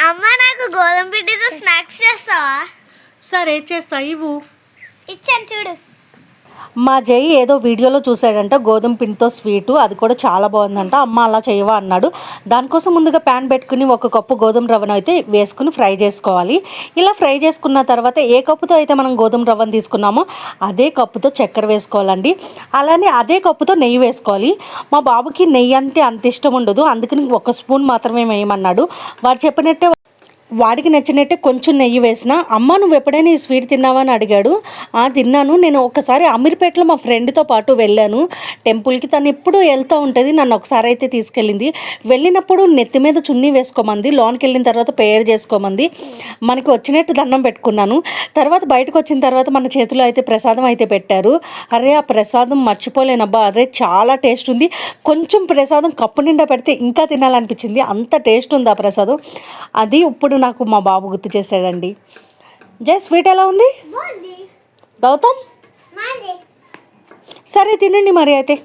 అమ్మ నాకు గోధుమ పిండితో స్నాక్స్ చేస్తావా? సరే చేస్తా, ఇవ్వు. ఇచ్చాను చూడు. మా జై ఏదో వీడియోలో చూసాడంట గోధుమ పిండితో స్వీటు, అది కూడా చాలా బాగుందంట. అమ్మ అలా చేయవా అన్నాడు. దానికోసం ముందుగా ప్యాన్ పెట్టుకుని 1 కప్పు గోధుమ రవ్వను అయితే వేసుకుని ఫ్రై చేసుకోవాలి. ఇలా ఫ్రై చేసుకున్న తర్వాత ఏ కప్పుతో అయితే మనం గోధుమ రవ్వను తీసుకున్నామో అదే కప్పుతో చక్కెర వేసుకోవాలండి. అలానే అదే కప్పుతో నెయ్యి వేసుకోవాలి. మా బాబుకి నెయ్యి అంటే అంత ఇష్టం ఉండదు, అందుకని 1 స్పూన్ మాత్రమే వేయమన్నాడు. వాడు చెప్పినట్టే వాడికి నచ్చినట్టే కొంచెం నెయ్యి వేసిన. అమ్మ నువ్వు ఎప్పుడైనా ఈ స్వీట్ తిన్నావా అని అడిగాడు. తిన్నాను. నేను ఒకసారి అమీర్పేటలో మా ఫ్రెండ్తో పాటు వెళ్ళాను టెంపుల్కి. తను ఎప్పుడు వెళ్తూ ఉంటుంది, నన్ను ఒకసారి అయితే తీసుకెళ్ళింది. వెళ్ళినప్పుడు నెత్తి మీద చున్నీ వేసుకోమంది, లోనికి వెళ్ళిన తర్వాత ప్రేయర్ చేసుకోమంది. మనకి వచ్చినట్టు దండం పెట్టుకున్నాను. తర్వాత బయటకు వచ్చిన తర్వాత మన చేతిలో అయితే ప్రసాదం అయితే పెట్టారు. అరే ఆ ప్రసాదం మర్చిపోలేనబ్బా, అరే చాలా టేస్ట్ ఉంది. కొంచెం ప్రసాదం కప్పు నిండా పెడితే ఇంకా తినాలనిపించింది, అంత టేస్ట్ ఉంది ఆ ప్రసాదం. అది ఇప్పుడు నాకు మా బాబు గుర్తు చేశాడండి. జై స్వీట్ ఎలా ఉంది గౌతమ్? సరే తినండి మరి అయితే.